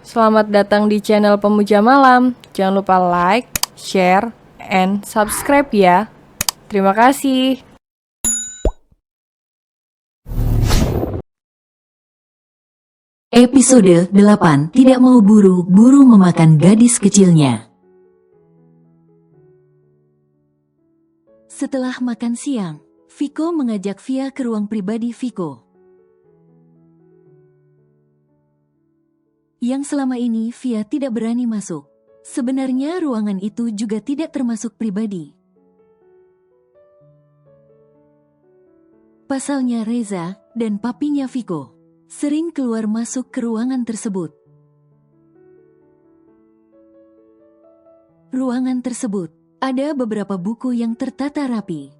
Selamat datang di channel Pemuja Malam. Jangan lupa like, share, and subscribe ya. Terima kasih. Episode 8. Tidak mau buru-buru memakan gadis kecilnya. Setelah makan siang, Viko mengajak Via ke ruang pribadi Viko. Yang selama ini Via tidak berani masuk. Sebenarnya ruangan itu juga tidak termasuk pribadi. Pasalnya Reza dan papinya Viko sering keluar masuk ke ruangan tersebut. Ruangan tersebut ada beberapa buku yang tertata rapi.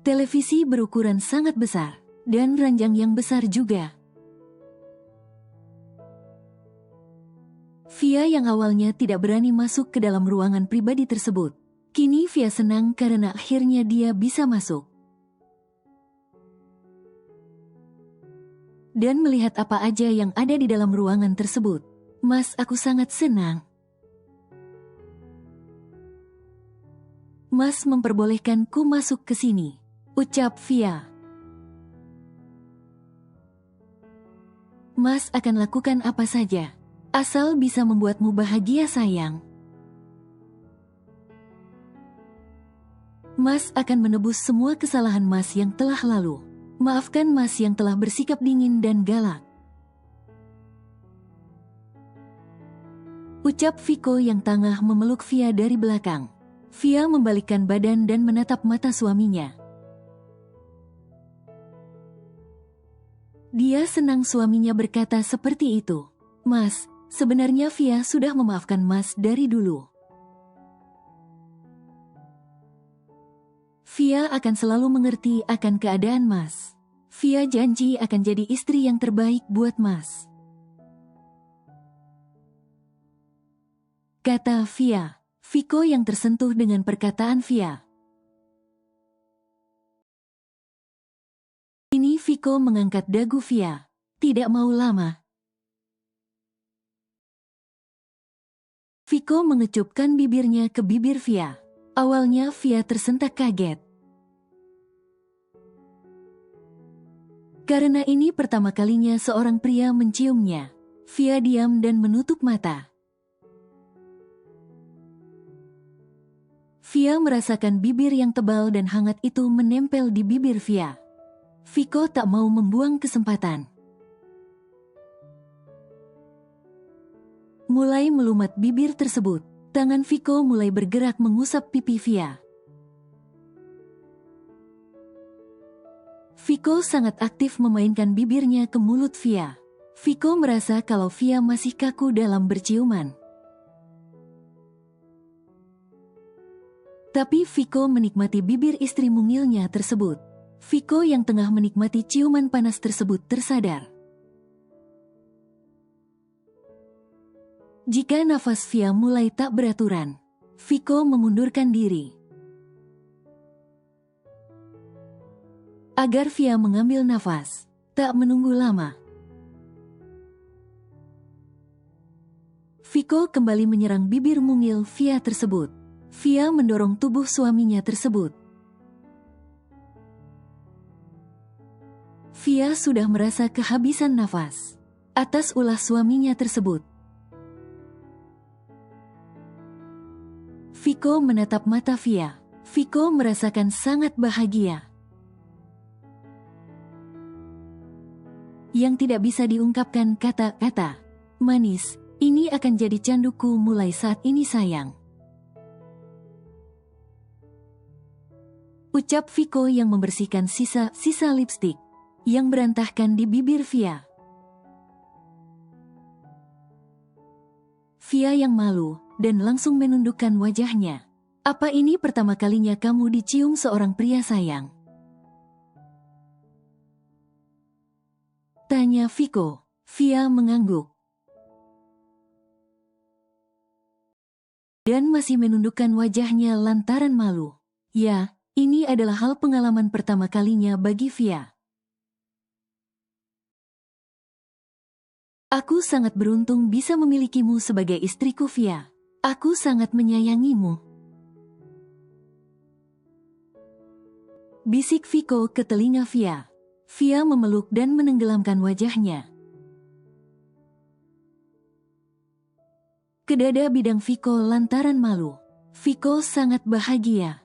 Televisi berukuran sangat besar dan ranjang yang besar juga. Via yang awalnya tidak berani masuk ke dalam ruangan pribadi tersebut, kini Via senang karena akhirnya dia bisa masuk. Dan melihat apa aja yang ada di dalam ruangan tersebut. Mas, aku sangat senang. Mas memperbolehkanku masuk ke sini, ucap Via. Mas akan lakukan apa saja, asal bisa membuatmu bahagia sayang. Mas akan menebus semua kesalahan Mas yang telah lalu. Maafkan Mas yang telah bersikap dingin dan galak. Ucap Viko yang tengah memeluk Via dari belakang. Via membalikkan badan dan menatap mata suaminya. Dia senang suaminya berkata seperti itu. Mas, sebenarnya Via sudah memaafkan Mas dari dulu. Via akan selalu mengerti akan keadaan Mas. Via janji akan jadi istri yang terbaik buat Mas. Kata Via. Viko yang tersentuh dengan perkataan Via. Ini Viko mengangkat dagu Via. Tidak mau lama. Viko mengecupkan bibirnya ke bibir Via. Awalnya Via tersentak kaget. Karena ini pertama kalinya seorang pria menciumnya. Via diam dan menutup mata. Via merasakan bibir yang tebal dan hangat itu menempel di bibir Via. Viko tak mau membuang kesempatan. Mulai melumat bibir tersebut, tangan Viko mulai bergerak mengusap pipi Via. Viko sangat aktif memainkan bibirnya ke mulut Via. Viko merasa kalau Via masih kaku dalam berciuman. Tapi Viko menikmati bibir istri mungilnya tersebut. Viko yang tengah menikmati ciuman panas tersebut tersadar. Jika nafas Via mulai tak beraturan, Viko memundurkan diri. Agar Via mengambil nafas, tak menunggu lama. Viko kembali menyerang bibir mungil Via tersebut. Via mendorong tubuh suaminya tersebut. Via sudah merasa kehabisan nafas atas ulah suaminya tersebut. Viko menatap mata Via. Viko merasakan sangat bahagia. Yang tidak bisa diungkapkan kata-kata. Manis, ini akan jadi canduku mulai saat ini sayang. Ucap Viko yang membersihkan sisa-sisa lipstik yang berantakan di bibir Via. Via yang malu dan langsung menundukkan wajahnya. Apa ini pertama kalinya kamu dicium seorang pria sayang? Tanya Viko. Via mengangguk. Dan masih menundukkan wajahnya lantaran malu. Ya, ini adalah hal pengalaman pertama kalinya bagi Via. Aku sangat beruntung bisa memilikimu sebagai istriku, Via. Aku sangat menyayangimu. Bisik Viko ke telinga Via. Via memeluk dan menenggelamkan wajahnya ke dada bidang Viko lantaran malu. Viko sangat bahagia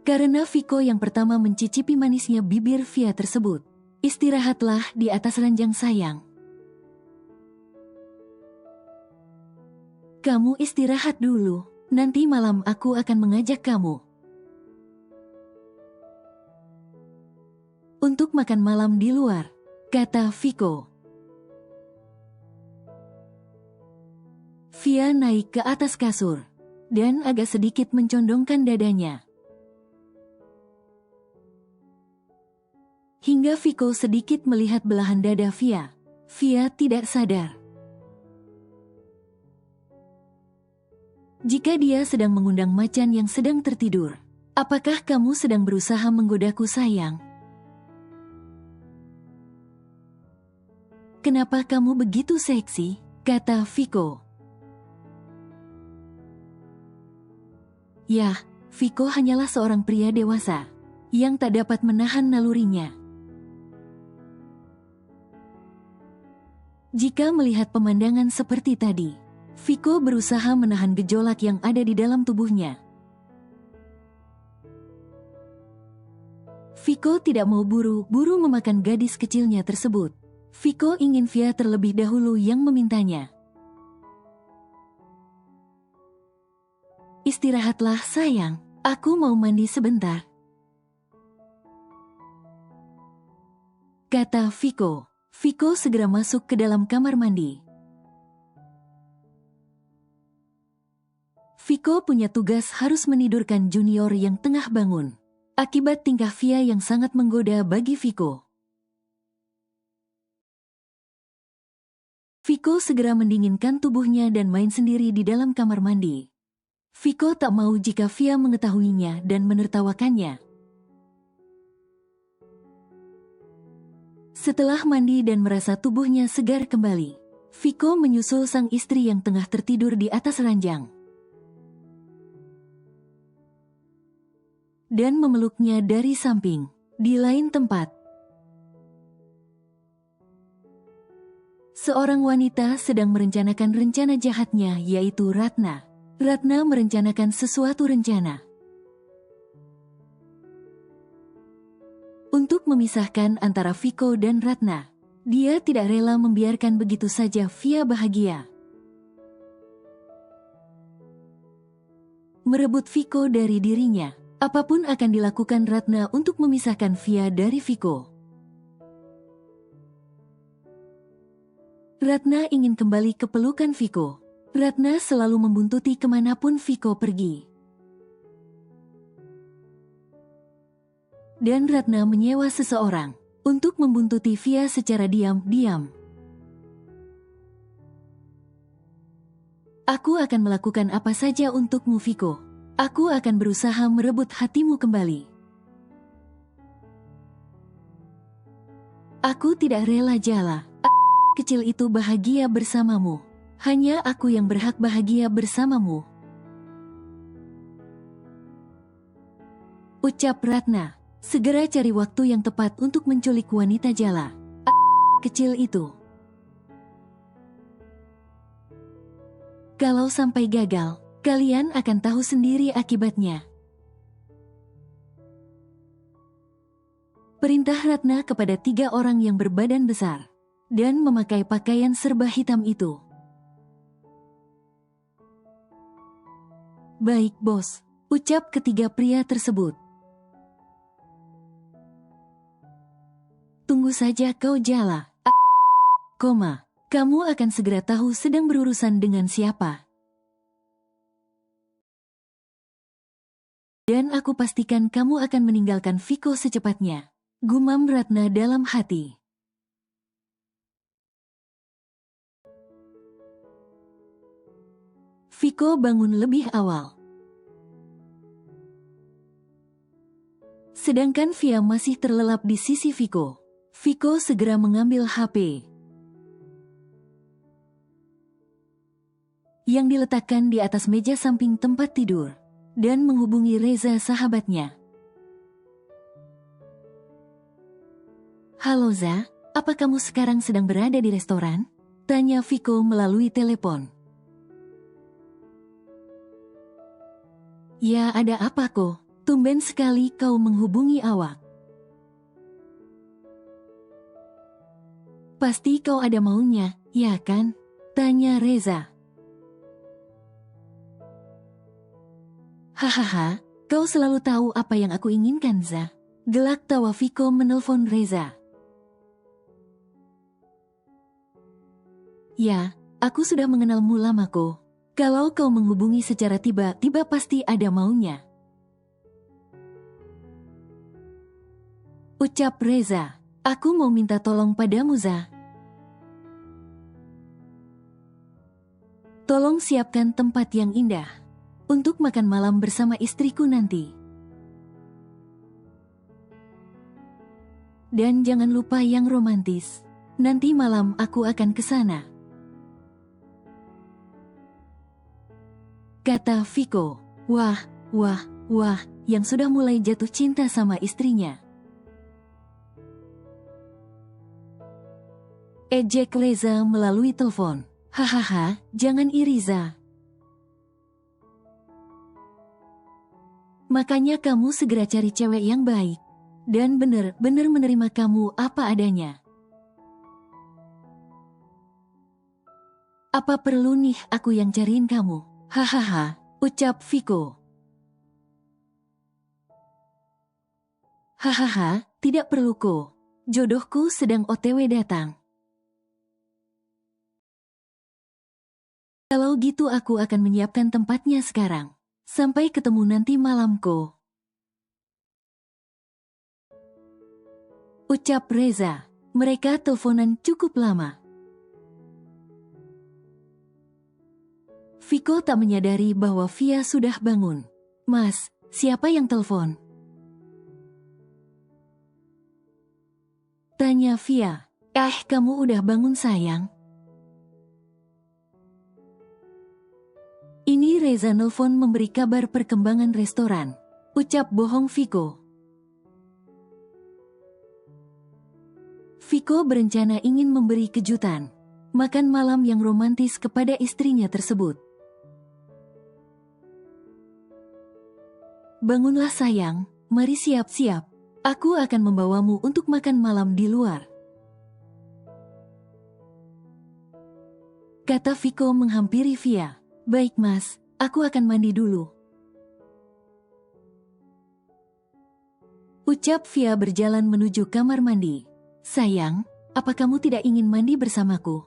karena Viko yang pertama mencicipi manisnya bibir Via tersebut. Istirahatlah di atas ranjang sayang. Kamu istirahat dulu, nanti malam aku akan mengajak kamu untuk makan malam di luar, kata Viko. Via naik ke atas kasur dan agak sedikit mencondongkan dadanya hingga Viko sedikit melihat belahan dada Via. Via tidak sadar jika dia sedang mengundang macan yang sedang tertidur. Apakah kamu sedang berusaha menggodaku, sayang? Kenapa kamu begitu seksi? Kata Viko. Yah, Viko hanyalah seorang pria dewasa yang tak dapat menahan nalurinya. Jika melihat pemandangan seperti tadi, Viko berusaha menahan gejolak yang ada di dalam tubuhnya. Viko tidak mau buru-buru memakan gadis kecilnya tersebut. Viko ingin Via terlebih dahulu yang memintanya. Istirahatlah, sayang. Aku mau mandi sebentar, kata Viko. Viko segera masuk ke dalam kamar mandi. Viko punya tugas harus menidurkan junior yang tengah bangun akibat tingkah Via yang sangat menggoda bagi Viko. Viko segera mendinginkan tubuhnya dan main sendiri di dalam kamar mandi. Viko tak mau jika Via mengetahuinya dan menertawakannya. Setelah mandi dan merasa tubuhnya segar kembali, Viko menyusul sang istri yang tengah tertidur di atas ranjang dan memeluknya dari samping. Di lain tempat, seorang wanita sedang merencanakan rencana jahatnya, yaitu Ratna. Ratna merencanakan sesuatu rencana untuk memisahkan antara Viko dan Ratna. Dia tidak rela membiarkan begitu saja Via bahagia. Merebut Viko dari dirinya. Apapun akan dilakukan Ratna untuk memisahkan Via dari Viko. Ratna ingin kembali ke pelukan Viko. Ratna selalu membuntuti kemanapun Viko pergi. Dan Ratna menyewa seseorang untuk membuntuti Via secara diam-diam. Aku akan melakukan apa saja untukmu, Viko. Aku akan berusaha merebut hatimu kembali. Aku tidak rela Jala kecil itu bahagia bersamamu. Hanya aku yang berhak bahagia bersamamu, ucap Ratna. Segera cari waktu yang tepat untuk menculik wanita Jala kecil itu. Kalau sampai gagal, kalian akan tahu sendiri akibatnya. Perintah Ratna kepada 3 orang yang berbadan besar dan memakai pakaian serba hitam itu. Baik, bos, ucap ketiga pria tersebut. Tunggu saja kau Jala. Kamu akan segera tahu sedang berurusan dengan siapa. Dan aku pastikan kamu akan meninggalkan Viko secepatnya, gumam Ratna dalam hati. Viko bangun lebih awal. Sedangkan Via masih terlelap di sisi Viko. Viko segera mengambil HP yang diletakkan di atas meja samping tempat tidur dan menghubungi Reza sahabatnya. "Halo Za, apa kamu sekarang sedang berada di restoran?" tanya Viko melalui telepon. "Ya, ada apa kok? Tumben sekali kau menghubungi awak. Pasti kau ada maunya, ya kan?" tanya Reza. "Hahaha, kau selalu tahu apa yang aku inginkan, Za." Gelak tawa Viko menelpon Reza. "Ya, aku sudah mengenalmu lama kok. Kalau kau menghubungi secara tiba-tiba pasti ada maunya," ucap Reza. "Aku mau minta tolong padamu, Za. Tolong siapkan tempat yang indah untuk makan malam bersama istriku nanti. Dan jangan lupa yang romantis. Nanti malam aku akan ke sana," kata Viko. Wah, yang sudah mulai jatuh cinta sama istrinya. Ejek Reza melalui telepon. "Hahaha, jangan iri, Za. Makanya kamu segera cari cewek yang baik dan bener-bener menerima kamu apa adanya. Apa perlu nih aku yang cariin kamu?" "Hahaha," ucap Viko. "Hahaha, tidak perlu kok. Jodohku sedang OTW datang. Kalau gitu aku akan menyiapkan tempatnya sekarang. Sampai ketemu nanti malam kok," ucap Reza. Mereka teleponan cukup lama. Viko tak menyadari bahwa Via sudah bangun. "Mas, siapa yang telepon?" tanya Via. Kamu udah bangun sayang?" "Ini Reza nelpon memberi kabar perkembangan restoran," ucap bohong Viko. Viko berencana ingin memberi kejutan makan malam yang romantis kepada istrinya tersebut. "Bangunlah sayang, mari siap-siap. Aku akan membawamu untuk makan malam di luar," kata Viko menghampiri Via. "Baik mas, aku akan mandi dulu," ucap Via berjalan menuju kamar mandi. "Sayang, apa kamu tidak ingin mandi bersamaku?"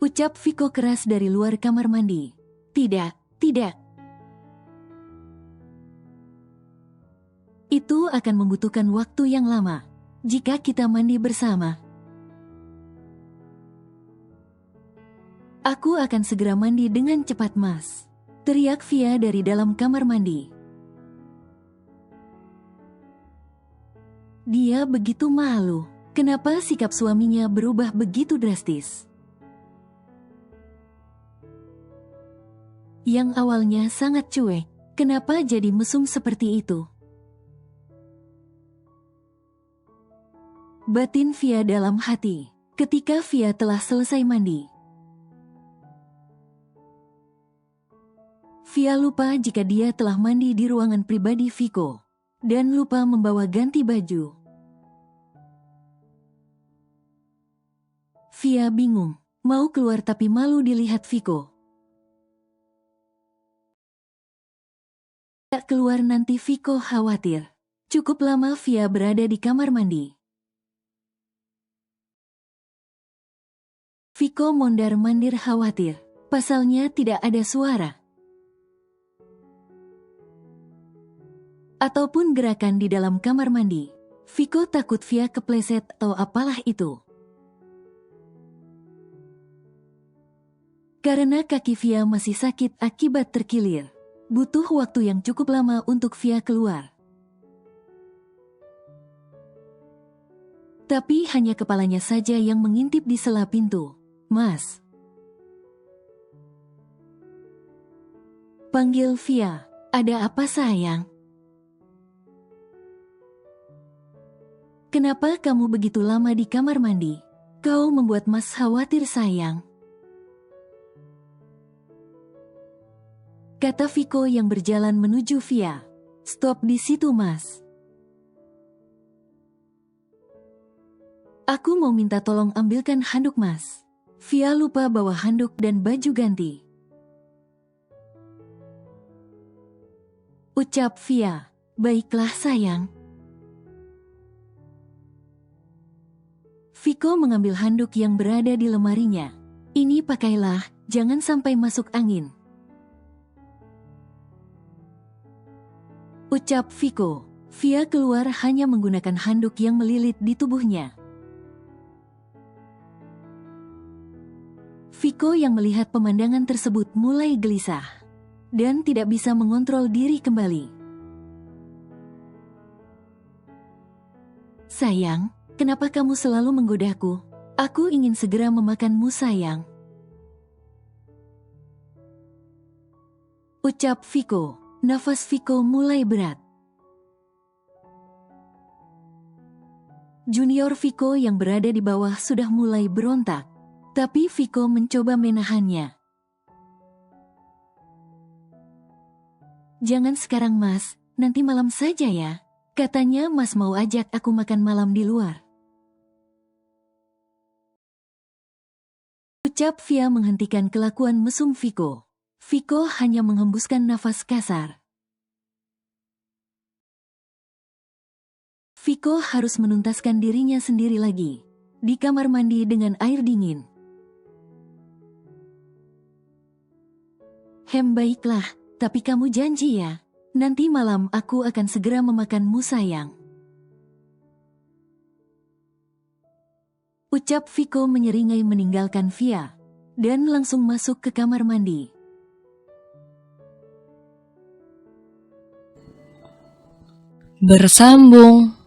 ucap Viko keras dari luar kamar mandi. Tidak. Itu akan membutuhkan waktu yang lama jika kita mandi bersama. "Aku akan segera mandi dengan cepat mas," teriak Via dari dalam kamar mandi. Dia begitu malu. Kenapa sikap suaminya berubah begitu drastis? Yang awalnya sangat cuek, kenapa jadi mesum seperti itu? Batin Via dalam hati ketika Via telah selesai mandi. Via lupa jika dia telah mandi di ruangan pribadi Viko dan lupa membawa ganti baju. Via bingung, mau keluar tapi malu dilihat Viko. Tak keluar nanti Viko khawatir. Cukup lama Via berada di kamar mandi. Viko mondar-mandir khawatir. Pasalnya tidak ada suara ataupun gerakan di dalam kamar mandi. Viko takut Via kepleset atau apalah itu. Karena kaki Via masih sakit akibat terkilir. Butuh waktu yang cukup lama untuk Via keluar. Tapi hanya kepalanya saja yang mengintip di sela pintu. "Mas." Panggil Via. "Ada apa sayang? Kenapa kamu begitu lama di kamar mandi? Kau membuat Mas khawatir sayang," kata Viko yang berjalan menuju Via. "Stop di situ, Mas. Aku mau minta tolong ambilkan handuk Mas." Via lupa bawa handuk dan baju ganti. Ucap Via. "Baiklah sayang." Viko mengambil handuk yang berada di lemarinya. "Ini pakailah, jangan sampai masuk angin," ucap Viko. Via keluar hanya menggunakan handuk yang melilit di tubuhnya. Viko yang melihat pemandangan tersebut mulai gelisah dan tidak bisa mengontrol diri kembali. "Sayang, kenapa kamu selalu menggodaku? Aku ingin segera memakanmu sayang," ucap Viko. Nafas Viko mulai berat. Junior Viko yang berada di bawah sudah mulai berontak. Tapi Viko mencoba menahannya. "Jangan sekarang Mas, nanti malam saja ya. Katanya Mas mau ajak aku makan malam di luar," ucap Via menghentikan kelakuan mesum Viko. Viko hanya menghembuskan nafas kasar. Viko harus menuntaskan dirinya sendiri lagi di kamar mandi dengan air dingin. Baiklah, tapi kamu janji ya, nanti malam aku akan segera memakanmu sayang," ucap Viko menyeringai meninggalkan Via dan langsung masuk ke kamar mandi. Bersambung.